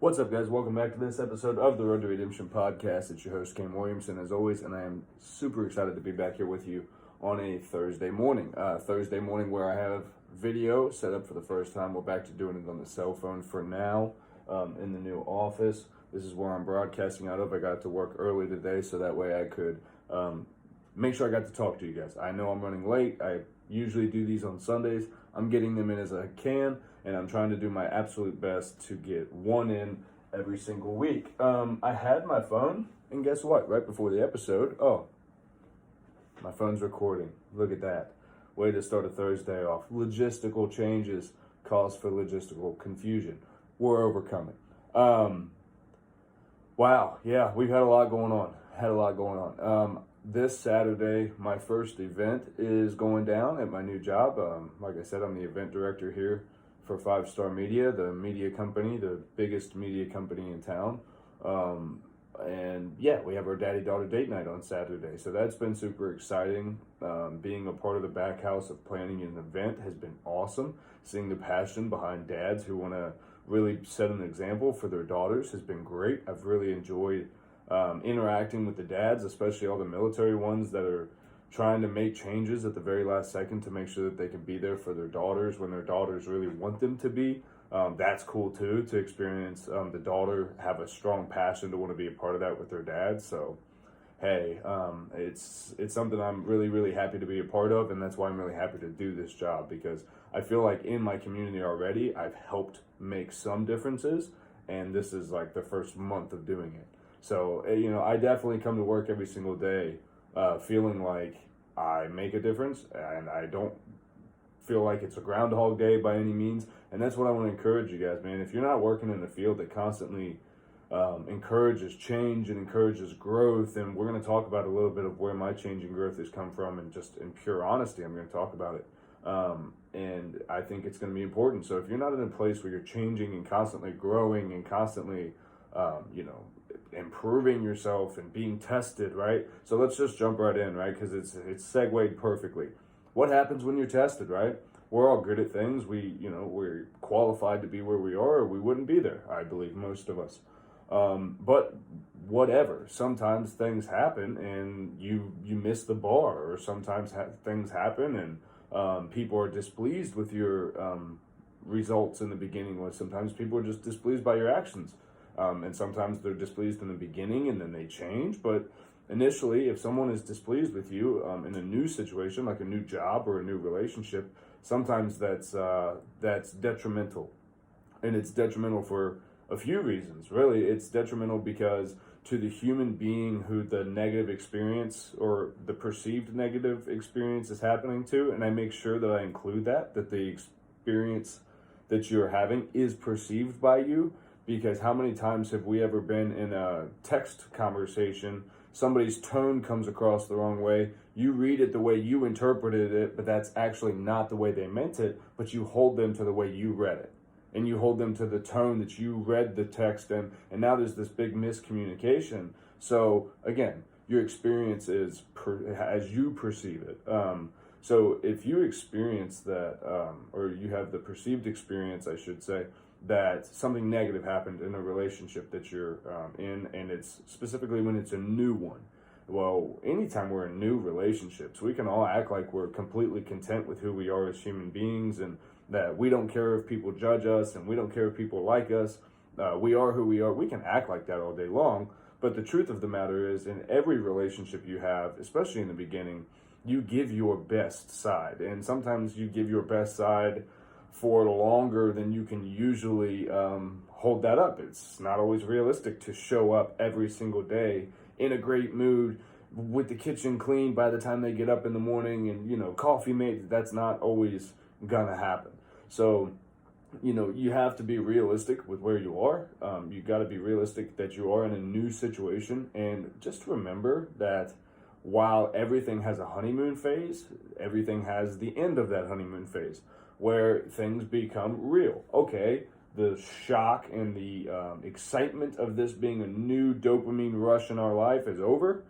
What's up, guys? Welcome back to this episode of the Road to Redemption podcast. It's your host, Cam Williamson, as always, and I am super excited to be back here with you on a Thursday morning. Thursday morning where I have video set up for the first time. We're back to doing it on the cell phone for now in the new office. This is where I'm broadcasting out of. I got to work early today so that way I could make sure I got to talk to you guys. I know I'm running late. I usually do these on Sundays. I'm getting them in as I can, and I'm trying to do my absolute best to get one in every single week. I had my phone, and guess what? Right before the episode, my phone's recording. Look at that. Way to start a Thursday off. Logistical changes cause for logistical confusion. We're overcoming. Wow, yeah, we've had a lot going on. This Saturday, my first event is going down at my new job. Like I said, I'm the event director here for 5 Star Media, the media company, the biggest media company in town. And yeah, we have our daddy-daughter date night on Saturday. So that's been super exciting. Being a part of the back house of planning an event has been awesome. Seeing the passion behind dads who want to really set an example for their daughters has been great. I've really enjoyed interacting with the dads, especially all the military ones that are trying to make changes at the very last second to make sure that they can be there for their daughters when their daughters really want them to be. That's cool too, to experience the daughter have a strong passion to want to be a part of that with their dad. So hey, it's something I'm really happy to be a part of, and that's why I'm really happy to do this job, because I feel like in my community already I've helped make some differences, and this is like the first month of doing it. So, I definitely come to work every single day feeling like I make a difference, and I don't feel like it's a Groundhog Day by any means. And that's what I want to encourage you guys, man. If you're not working in a field that constantly encourages change and encourages growth, and we're going to talk about a little bit of where my change and growth has come from, and just in pure honesty, I'm going to talk about it. And I think it's going to be important. So if you're not in a place where you're changing and constantly growing and constantly, improving yourself and being tested, right? So let's just jump right in, right? Because it's segued perfectly. What happens when you're tested, right? We're all good at things. We're qualified to be where we are, or we wouldn't be there, I believe, most of us. But whatever, sometimes things happen and you miss the bar, or sometimes things happen and people are displeased with your results in the beginning, or sometimes people are just displeased by your actions. And sometimes they're displeased in the beginning and then they change. But initially, if someone is displeased with you in a new situation, like a new job or a new relationship, sometimes that's detrimental. And it's detrimental for a few reasons. Really, it's detrimental because to the human being who the negative experience or the perceived negative experience is happening to, and I make sure that I include that the experience that you're having is perceived by you. Because how many times have we ever been in a text conversation, somebody's tone comes across the wrong way, you read it the way you interpreted it, but that's actually not the way they meant it, but you hold them to the way you read it. And you hold them to the tone that you read the text in, and now there's this big miscommunication. So again, your experience is as you perceive it. So if you experience that, or you have the perceived experience, I should say, that something negative happened in a relationship that you're in, and it's specifically when it's a new one. Well, anytime we're in new relationships, we can all act like we're completely content with who we are as human beings, and that we don't care if people judge us, and we don't care if people like us. We are who we are. We can act like that all day long, but the truth of the matter is, in every relationship you have, especially in the beginning, you give your best side, and sometimes you give your best side for longer than you can usually hold that up. It's not always realistic to show up every single day in a great mood with the kitchen clean by the time they get up in the morning and, coffee made. That's not always gonna happen. So, you have to be realistic with where you are. You got to be realistic that you are in a new situation, and just remember that while everything has a honeymoon phase, everything has the end of that honeymoon phase, where things become real. Okay, the shock and the excitement of this being a new dopamine rush in our life is over.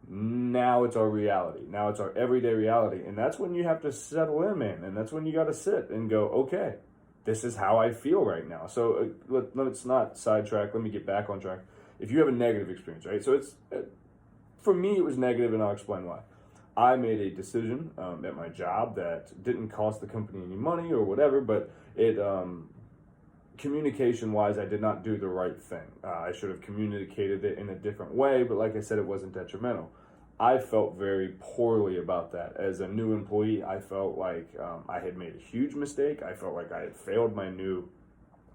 Now it's our reality. Now it's our everyday reality. And that's when you have to settle in, man. And that's when you got to sit and go, okay, this is how I feel right now. So let's not sidetrack. Let me get back on track. If you have a negative experience, right? So for me, it was negative, and I'll explain why. I made a decision at my job that didn't cost the company any money or whatever, but it communication-wise, I did not do the right thing. I should have communicated it in a different way, but like I said, it wasn't detrimental. I felt very poorly about that. As a new employee, I felt like I had made a huge mistake. I felt like I had failed my new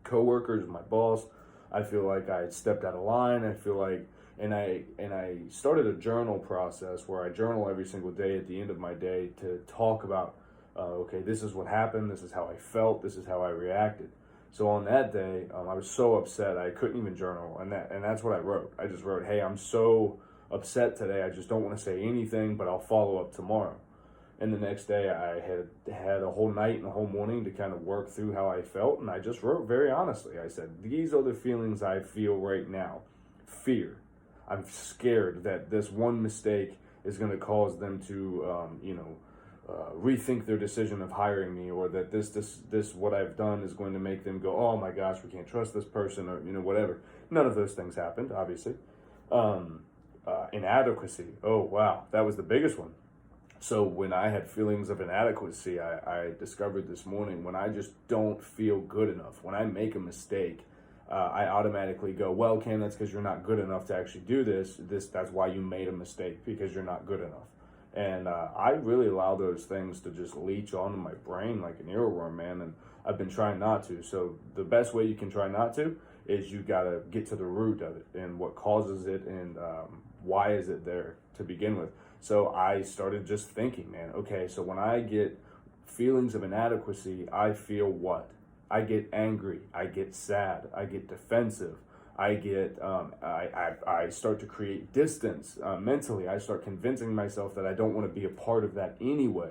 coworkers, my boss. I feel like I had stepped out of line. I feel like, and I started a journal process where I journal every single day at the end of my day to talk about, okay, this is what happened. This is how I felt. This is how I reacted. So on that day, I was so upset I couldn't even journal, and that's what I wrote. I just wrote, hey, I'm so upset today. I just don't want to say anything, but I'll follow up tomorrow. And the next day, I had a whole night and a whole morning to kind of work through how I felt, and I just wrote very honestly. I said, these are the feelings I feel right now. Fear. I'm scared that this one mistake is going to cause them to, rethink their decision of hiring me, or that this what I've done is going to make them go, oh my gosh, we can't trust this person, or whatever. None of those things happened, obviously. Inadequacy. Oh wow, that was the biggest one. So when I had feelings of inadequacy, I discovered this morning, when I just don't feel good enough, when I make a mistake, I automatically go, well, Cam, that's because you're not good enough to actually do this. That's why you made a mistake, because you're not good enough. And I really allow those things to just leech onto my brain like an earworm, man. And I've been trying not to. So the best way you can try not to is you got to get to the root of it and what causes it, and why is it there to begin with. So I started just thinking, man, okay, so when I get feelings of inadequacy, I feel what? I get angry, I get sad, I get defensive. I get, I start to create distance mentally. I start convincing myself that I don't want to be a part of that anyway.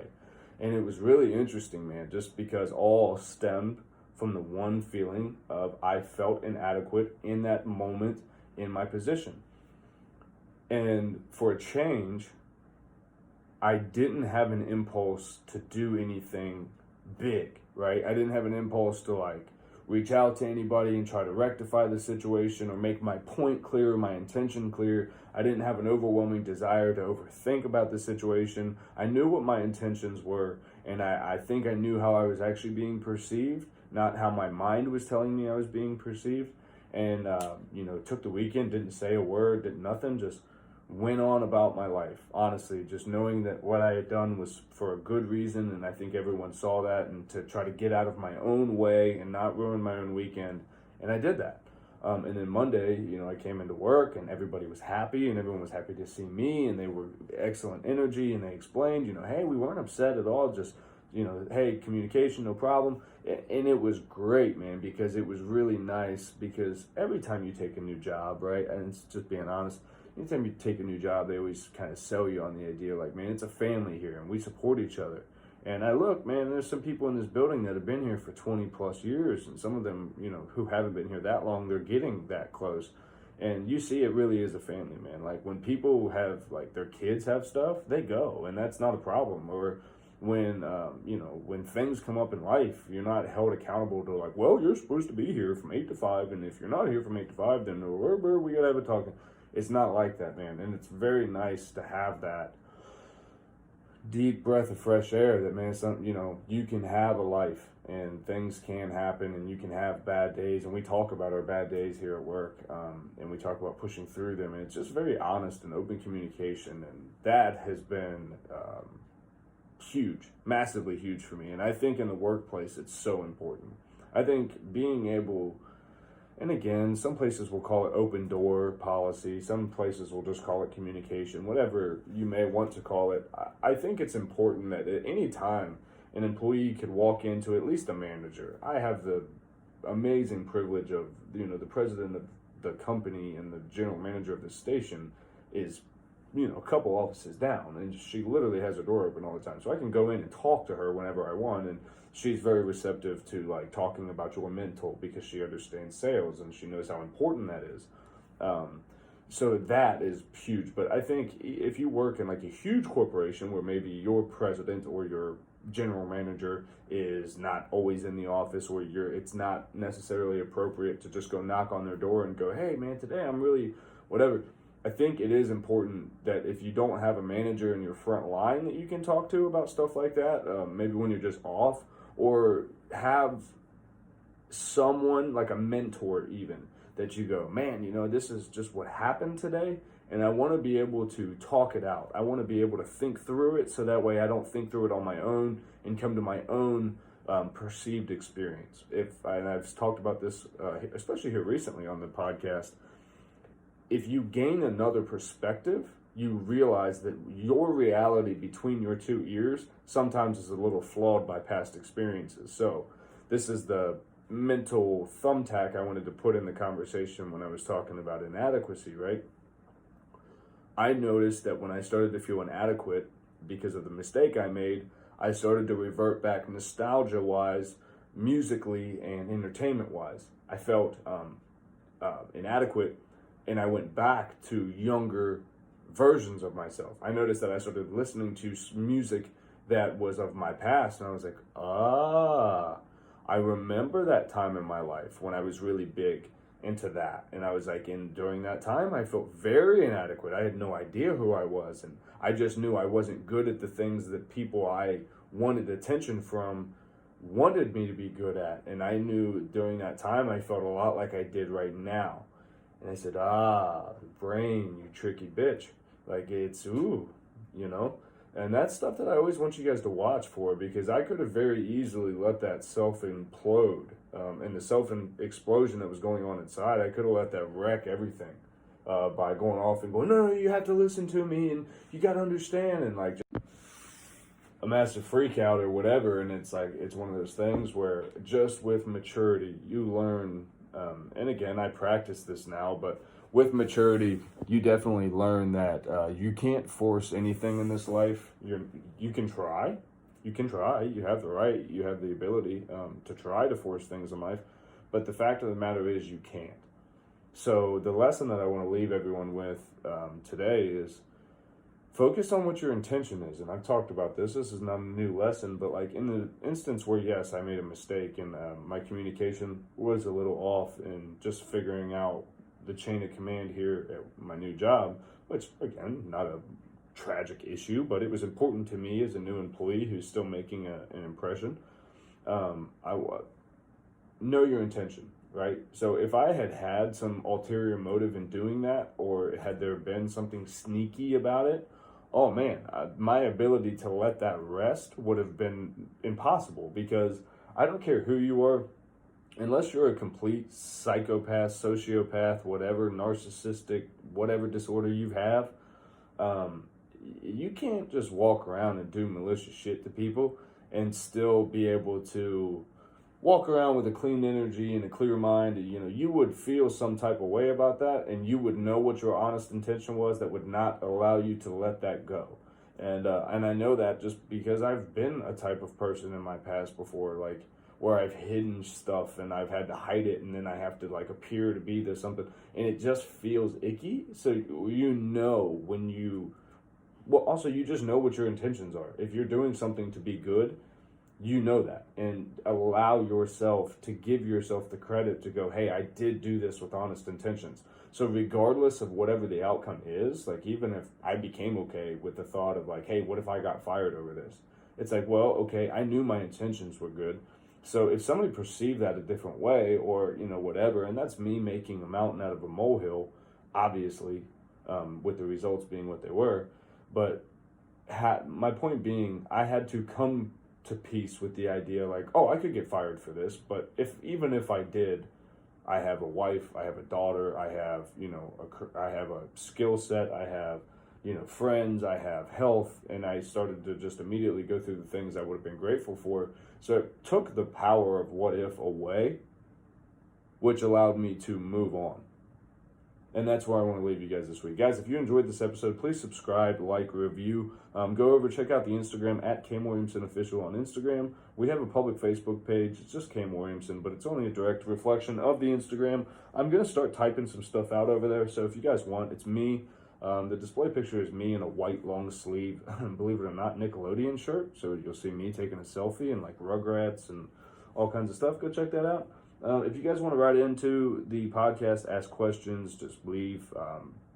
And it was really interesting, man, just because all stemmed from the one feeling of I felt inadequate in that moment in my position. And for a change, I didn't have an impulse to do anything big, right? I didn't have an impulse to reach out to anybody and try to rectify the situation or make my point clear, my intention clear. I didn't have an overwhelming desire to overthink about the situation. I knew what my intentions were, and I think I knew how I was actually being perceived, not how my mind was telling me I was being perceived. And, took the weekend, didn't say a word, did nothing, just went on about my life, honestly, just knowing that what I had done was for a good reason, and I think everyone saw that, and to try to get out of my own way and not ruin my own weekend, and I did that. And then Monday, I came into work, and everybody was happy, and everyone was happy to see me, and they were excellent energy, and they explained, hey, we weren't upset at all, just, hey, communication, no problem. And it was great, man, because it was really nice, because every time you take a new job, right, and it's just being honest, anytime you take a new job, they always kind of sell you on the idea man, it's a family here and we support each other. And I look, man, there's some people in this building that have been here for 20 plus years, and some of them, who haven't been here that long, they're getting that close. And you see, it really is a family, man. when people have, their kids have stuff, they go, and that's not a problem. Or when, when things come up in life, you're not held accountable to well, you're supposed to be here from 8 to 5, and if you're not here from 8 to 5, then we gotta have a talk. It's not like that, man. And it's very nice to have that deep breath of fresh air that, man, you can have a life and things can happen and you can have bad days. And we talk about our bad days here at work, and we talk about pushing through them. And it's just very honest and open communication. And that has been huge, massively huge for me. And I think in the workplace, it's so important. I think being able... And again, some places will call it open door policy. Some places will just call it communication, whatever you may want to call it. I think it's important that at any time an employee could walk into, at least a manager. I have the amazing privilege of, the president of the company and the general manager of the station is, a couple offices down, and she literally has her door open all the time. So I can go in and talk to her whenever I want, and she's very receptive to talking about your mental, because she understands sales and she knows how important that is. So that is huge. But I think if you work in a huge corporation where maybe your president or your general manager is not always in the office, or it's not necessarily appropriate to just go knock on their door and go, hey man, today I'm really whatever. I think it is important that if you don't have a manager in your front line that you can talk to about stuff like that, maybe when you're just off, or have someone like a mentor even that you go, man, this is just what happened today, and I want to be able to talk it out. I want to be able to think through it, so that way I don't think through it on my own and come to my own perceived experience. And I've talked about this, especially here recently on the podcast, if you gain another perspective, you realize that your reality between your two ears sometimes is a little flawed by past experiences. So this is the mental thumbtack I wanted to put in the conversation when I was talking about inadequacy, right? I noticed that when I started to feel inadequate because of the mistake I made, I started to revert back nostalgia-wise, musically, and entertainment-wise. I felt inadequate, and I went back to younger versions of myself. I noticed that I started listening to music that was of my past, and I was like, I remember that time in my life when I was really big into that. And I was like, during that time, I felt very inadequate. I had no idea who I was, and I just knew I wasn't good at the things that people I wanted attention from wanted me to be good at. And I knew during that time, I felt a lot like I did right now. And I said, brain, you tricky bitch. Like, it's, And that's stuff that I always want you guys to watch for, because I could have very easily let that self implode. And the self-explosion that was going on inside, I could have let that wreck everything by going off and going, no, you have to listen to me, and you got to understand, and like just a massive freak out or whatever. And it's like, it's one of those things where just with maturity, you learn, and again, I practice this now, but with maturity, you definitely learn that you can't force anything in this life. You can try. You can try. You have the right. You have the ability to try to force things in life. But the fact of the matter is you can't. So the lesson that I want to leave everyone with today is focus on what your intention is. And I've talked about this. This is not a new lesson, but like in the instance where, yes, I made a mistake and my communication was a little off in just figuring out the chain of command here at my new job, which again, not a tragic issue, but it was important to me as a new employee who's still making an impression. I know your intention, right? So if I had some ulterior motive in doing that, or had there been something sneaky about it, oh man, my ability to let that rest would have been impossible, because I don't care who you are, unless you're a complete psychopath, sociopath, whatever, narcissistic, whatever disorder you have, you can't just walk around and do malicious shit to people and still be able to walk around with a clean energy and a clear mind. You would feel some type of way about that, and you would know what your honest intention was that would not allow you to let that go. And I know that just because I've been a type of person in my past before, like, where I've hidden stuff and I've had to hide it, and then I have to like appear to be this something, and it just feels icky. So when you, well, also you just know what your intentions are. If you're doing something to be good, you know that, and allow yourself to give yourself the credit to go, hey, I did do this with honest intentions. So regardless of whatever the outcome is, like even if I became okay with the thought of like, hey, what if I got fired over this? It's like, well, okay, I knew my intentions were good. So if somebody perceived that a different way, or, whatever, and that's me making a mountain out of a molehill, obviously, with the results being what they were. But my point being, I had to come to peace with the idea like, oh, I could get fired for this. But even if I did, I have a wife, I have a daughter, I have, I have a skill set, I have, friends, I have health, and I started to just immediately go through the things I would have been grateful for. So it took the power of what if away, which allowed me to move on. And that's where I want to leave you guys this week. Guys, if you enjoyed this episode, please subscribe, like, review. Go over, check out the Instagram at Cam Williamson Official on Instagram. We have a public Facebook page. It's just Cam Williamson, but it's only a direct reflection of the Instagram. I'm going to start typing some stuff out over there. So if you guys want, it's me The display picture is me in a white long sleeve, believe it or not, Nickelodeon shirt. So you'll see me taking a selfie and like Rugrats and all kinds of stuff. Go check that out. If you guys want to write into the podcast, ask questions, just leave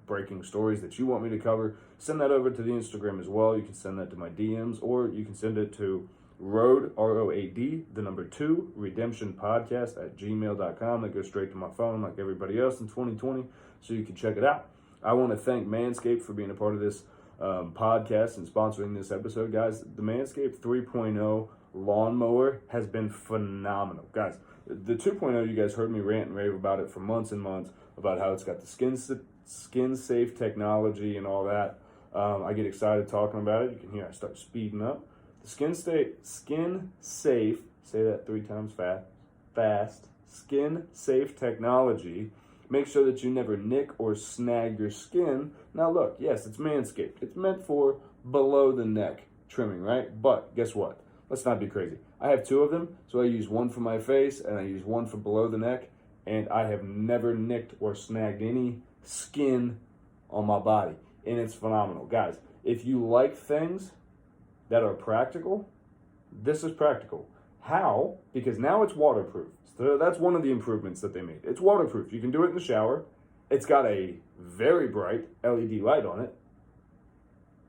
breaking stories that you want me to cover, send that over to the Instagram as well. You can send that to my DMs, or you can send it to Road, ROAD, the number 2, Redemption Podcast at gmail.com. That goes straight to my phone like everybody else in 2020, so you can check it out. I want to thank Manscaped for being a part of this podcast and sponsoring this episode, guys. The Manscaped 3.0 lawnmower has been phenomenal. Guys, the 2.0, you guys heard me rant and rave about it for months and months, about how it's got the skin safe technology and all that. I get excited talking about it. You can hear I start speeding up. The skin safe, say that 3 times fast, skin safe technology makes sure that you never nick or snag your skin. Now look, yes, it's Manscaped. It's meant for below the neck trimming, right? But guess what? Let's not be crazy. I have 2 of them, so I use one for my face and I use one for below the neck, and I have never nicked or snagged any skin on my body, and it's phenomenal. Guys, if you like things that are practical, this is practical. How? Because now it's waterproof. So that's one of the improvements that they made. It's waterproof. You can do it in the shower. It's got a very bright LED light on it.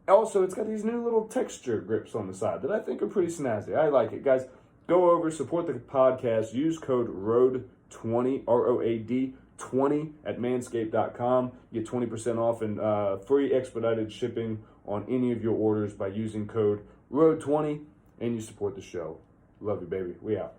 Also, it's got these new little texture grips on the side that I think are pretty snazzy. I like it. Guys, go over, support the podcast, use code ROAD20, ROAD 20 at manscaped.com. Get 20% off and free expedited shipping on any of your orders by using code ROAD20, and you support the show. Love you, baby. We out.